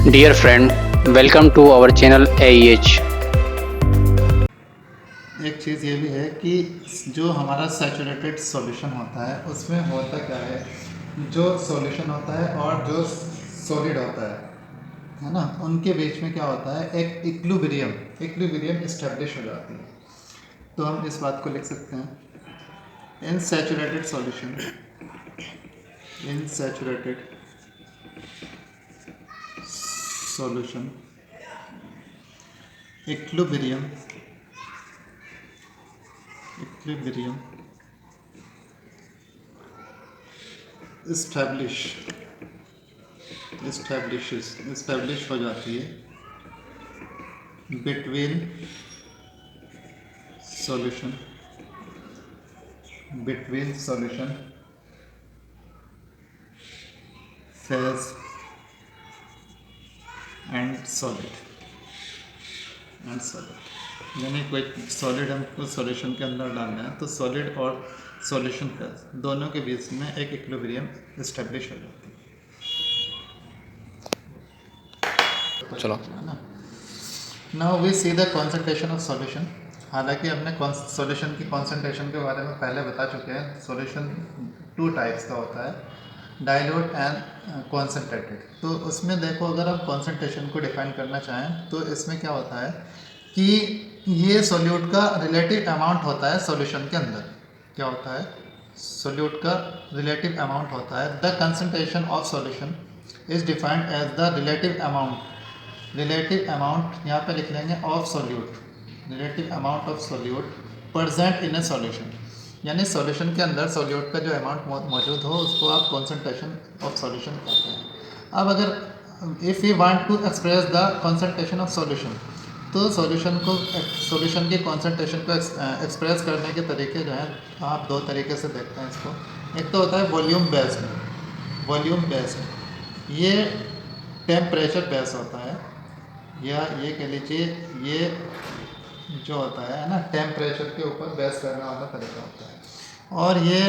Dear friend, welcome to our channel AEH. एक चीज़ ये भी है कि जो हमारा सैचुरेटेड सॉल्यूशन होता है उसमें होता क्या है, जो सॉल्यूशन होता है और जो सॉलिड होता है ना, उनके बीच में क्या होता है, एक इक्विलिब्रियम इस्टेब्लिश हो जाती है। तो हम इस बात को लिख सकते हैं, इन सैचुरेटेड सॉल्यूशन, इन सैचुरेटेड सॉल्यूशन इक्विलिब्रियम इस्टेब्लिश हो जाती है between solution phase and solid यानी कोई सॉलिड हमको सॉल्यूशन के अंदर डालना है तो सॉलिड और सॉल्यूशन फेज दोनों के बीच में एक इक्विलिब्रियम इस्टेब्लिश हो जाती है। चलो now we see the concentration of solution. हालांकि हमने सॉल्यूशन की कॉन्सेंट्रेशन के बारे में पहले बता चुके हैं। सॉल्यूशन 2 टाइप्स का होता है, डाइल्यूट एंड कॉन्सेंट्रेटेड। तो उसमें देखो, अगर आप कॉन्सेंट्रेशन को डिफाइन करना चाहें तो इसमें क्या होता है कि ये सॉल्यूट का रिलेटिव अमाउंट होता है सॉल्यूशन के अंदर। क्या होता है? सॉल्यूट का रिलेटिव अमाउंट होता है। The concentration of solution is defined as the relative amount यहाँ पे लिख लेंगे of solute, relative amount of solute present in a solution. यानी सॉल्यूशन के अंदर सॉल्यूट का जो अमाउंट मौजूद हो उसको आप कॉन्सेंट्रेशन ऑफ सॉल्यूशन कहते हैं। अब अगर if you want to express the concentration of solution, तो सॉल्यूशन की कॉन्सेंट्रेशन को एक्सप्रेस करने के तरीके जो हैं, आप 2 तरीके से देखते हैं इसको। एक तो होता है वॉल्यूम बेस्ड, ये टेम्परेचर बेस्ड होता है, या ये कह लीजिए ये जो होता है ना, टेम्परेचर के ऊपर बेस करने वाला तरीका होता है। और ये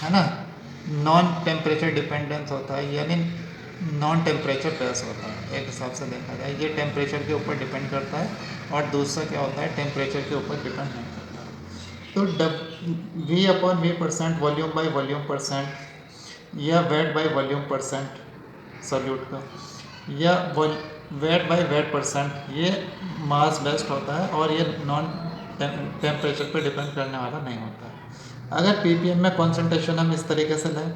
है ना, नॉन टेम्परेचर डिपेंडेंस होता है, यानी नॉन टेम्परेचर बेस होता है। एक हिसाब से देखा जाए ये टेम्परेचर के ऊपर डिपेंड करता है, और दूसरा क्या होता है, टेम्परेचर के ऊपर डिपेंड नहीं करता है। तो V/V% volume by volume percent, या weight by volume percent solute का, या वेट बाय वेट परसेंट, ये मास बेस्ड होता है और ये नॉन टेम्परेचर पे डिपेंड करने वाला नहीं होता है। अगर ppm में कॉन्सेंट्रेशन हम इस तरीके से लें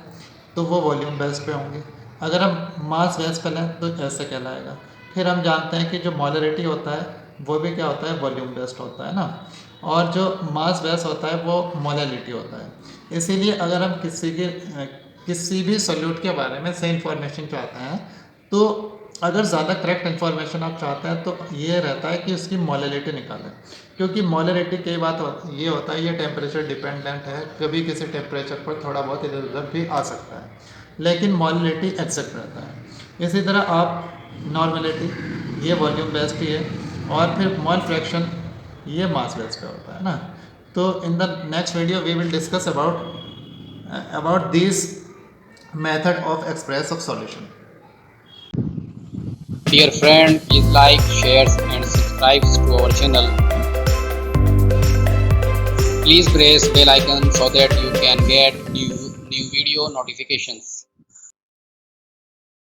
तो वो वॉल्यूम बेस्ड पे होंगे। अगर हम मास बेस्ड पे लें तो ऐसे कहलाएगा। फिर हम जानते हैं कि जो मॉलरिटी होता है वो भी क्या होता है, वॉल्यूम बेस्ड होता है ना, और जो मास बेस्ड होता है वो मोलैलिटी होता है। इसीलिए अगर हम किसी भी सॉल्यूट के बारे में सही इंफॉर्मेशन चाहते हैं, तो अगर ज़्यादा करेक्ट इन्फॉर्मेशन आप चाहते हैं तो ये रहता है कि उसकी मोलैलिटी निकालें, क्योंकि मोलैलिटी कई बात ये होता है, ये टेम्परेचर डिपेंडेंट है, कभी किसी टेम्परेचर पर थोड़ा बहुत इधर उधर भी आ सकता है, लेकिन मोलैलिटी एक्सेप्ट रहता है। इसी तरह आप नॉर्मलिटी, ये वॉल्यूम बेस्ड ही है, और फिर मोल फ्रैक्शन ये मास बेस्ड पे होता है ना। तो in the next video we will discuss about this method of express of solution. Dear friend, please like, share and subscribe to our channel. Please press bell icon so that you can get new video notifications.